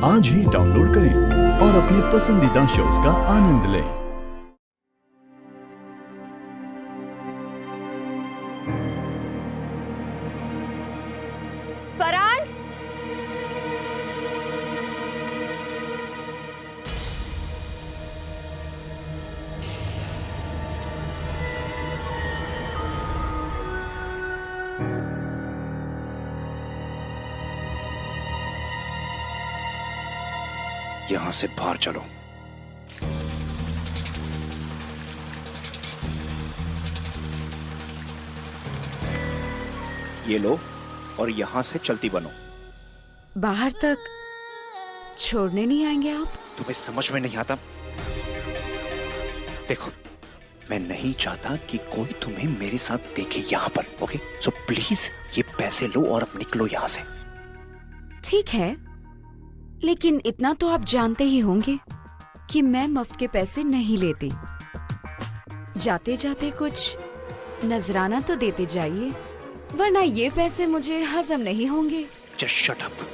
आज ही डाउनलोड करें और अपने पसंदीदा शोज का आनंद लें। फरहान, यहां से बाहर चलो। ये लो और यहां से चलती बनो। बाहर तक छोड़ने नहीं आएंगे आप? तुम्हें समझ में नहीं आता? देखो, मैं नहीं चाहता कि कोई तुम्हें मेरे साथ देखे यहां पर। ओके, सो प्लीज ये पैसे लो और अब निकलो यहां से। ठीक है, लेकिन इतना तो आप जानते ही होंगे कि मैं मुफ्त के पैसे नहीं लेती। जाते जाते कुछ नजराना तो देते जाइए, वरना ये पैसे मुझे हजम नहीं होंगे। Just shut up.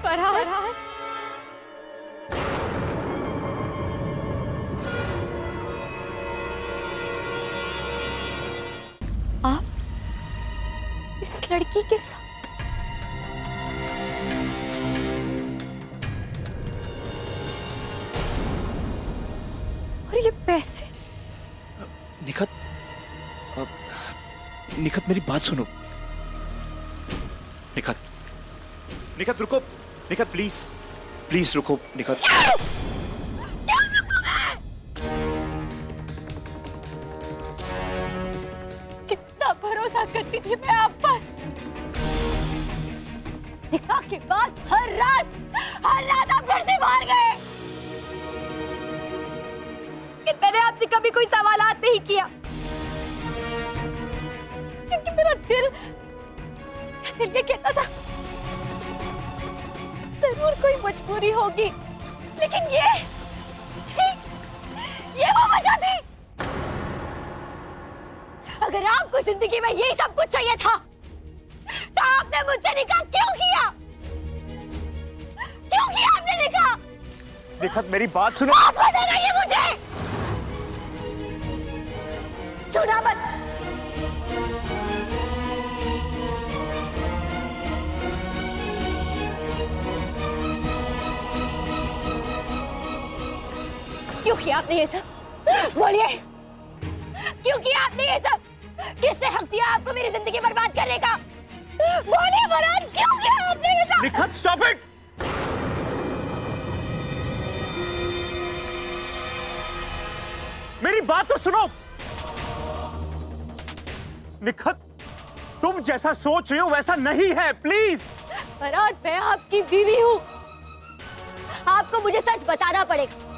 फरहान, आप इस लड़की के साथ? और ये पैसे? निखत, निखत मेरी बात सुनो। निखत, निखत रुको। निखत प्लीज, प्लीज रुको। निखत, क्या रुकूं मैं? कितना भरोसा करती थी मैं आप पर। निकाह के बाद हर रात आप घर से बाहर गए। कि मैंने आपसे कभी कोई सवालात नहीं किया, क्योंकि मेरा दिल ये कहता था जरूर कोई मजबूरी होगी, लेकिन ये वो वजह थी। अगर आपको जिंदगी में यही सब कुछ चाहिए था तो आपने मुझसे निकाह क्यों किया? क्यों किया आपने निकाह? निखत मेरी बात सुनो। आप बताइए मुझे, छूना मत। क्यों किया आपने ये सब? बोलिए, क्यों किया आपने ये सब? किसने हक दिया आपको मेरी जिंदगी बर्बाद करने का? बोलिए फरहान, क्यों किया आपने ये सब? Nikhat stop it. मेरी बात तो सुनो। निखत, तुम जैसा सोच रहे हो वैसा नहीं है, प्लीज। फरहान, मैं आपकी बीवी हूँ, आपको मुझे सच बताना पड़ेगा।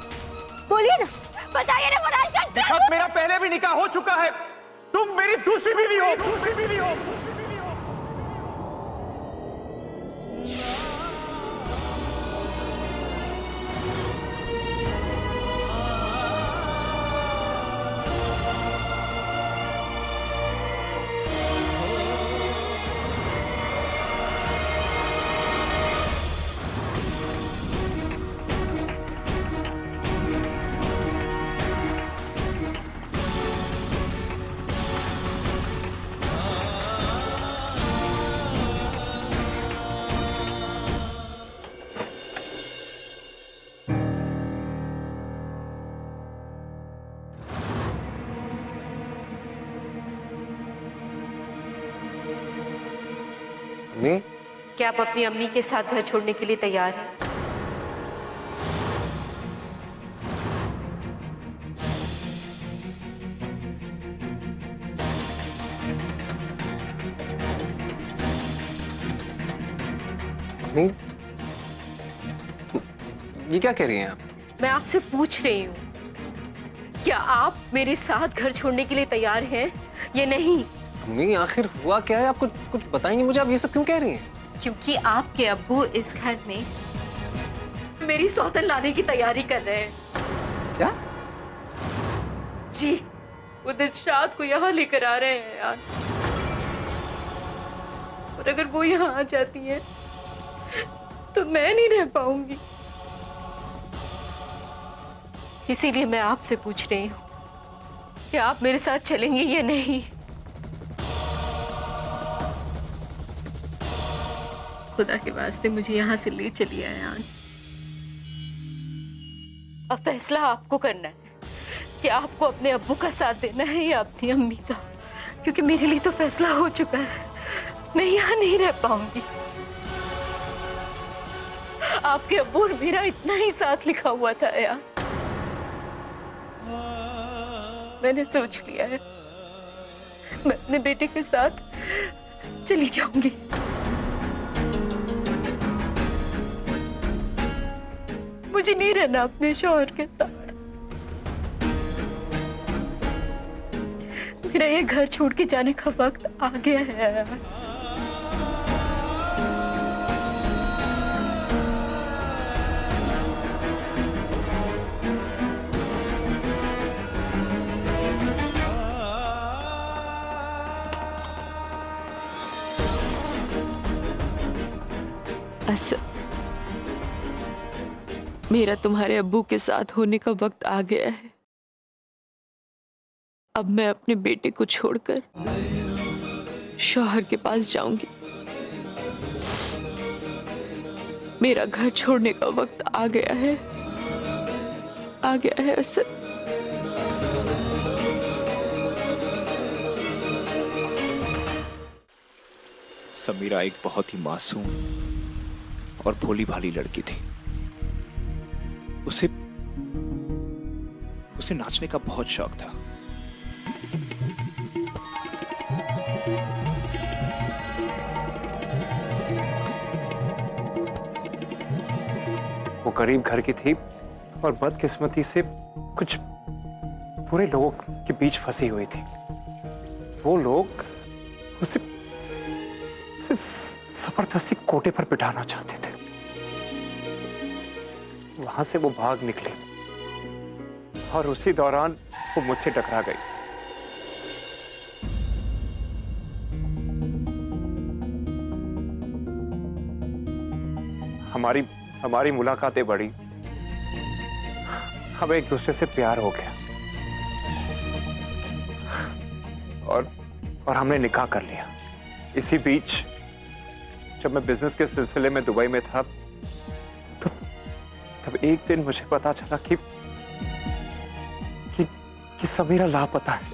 बोलिए ना, बताइए ना फरहान, सच। निखत, मेरा पहले भी निकाह हो चुका है। तुम मेरी दूसरी बीवी हो। दूसरी बीवी हो। अम्मी, क्या आप अपनी अम्मी के साथ घर छोड़ने के लिए तैयार हैं? अम्मी, ये क्या कह रही हैं आप? मैं आपसे पूछ रही हूँ, क्या आप मेरे साथ घर छोड़ने के लिए तैयार हैं या नहीं? अम्मी आखिर हुआ क्या है? आप कुछ कुछ बताएंगे मुझे? आप ये सब क्यों कह रही हैं? क्योंकि आपके अब्बू इस घर में मेरी सौतन लाने की तैयारी कर रहे हैं। क्या? जी, वो दिलशाद को यहाँ लेकर आ रहे हैं यार। और अगर वो यहाँ आ जाती है तो मैं नहीं रह पाऊंगी। इसीलिए मैं आपसे पूछ रही हूँ कि आप मेरे साथ चलेंगे या नहीं। खुदा के वास्ते मुझे यहाँ से ले चलिए आयान। अब फैसला आपको करना है कि आपको अपने अब्बू का साथ देना है या अपनी अम्मी का, क्योंकि मेरे लिए तो फैसला हो चुका है। मैं यहाँ नहीं रह पाऊंगी। आपके अब्बू और मेरा इतना ही साथ लिखा हुआ था यार। मैंने सोच लिया है, मैं अपने बेटे के साथ चली जाऊंगी। मुझे नहीं रहना अपने शौहर के साथ। मेरा ये घर छोड़ के जाने का वक्त आ गया है यार। असद, मेरा तुम्हारे अब्बू के साथ होने का वक्त आ गया है। अब मैं अपने बेटे को छोड़कर शौहर के पास जाऊंगी। मेरा घर छोड़ने का वक्त आ गया है असद। समीरा एक बहुत ही मासूम और भोली भाली लड़की थी। उसे नाचने का बहुत शौक था। वो गरीब घर की थी और बदकिस्मती से कुछ बुरे लोगों के बीच फंसी हुई थी। वो लोग उसे जबरदस्ती कोटे पर बिठाना चाहते थे। वहां से वो भाग निकली और उसी दौरान वो मुझसे टकरा गई। हमारी मुलाकातें बढ़ी। हम एक दूसरे से प्यार हो गया और हमने निकाह कर लिया। इसी बीच जब मैं बिजनेस के सिलसिले में दुबई में था तब एक दिन मुझे पता चला कि समीरा लापता है।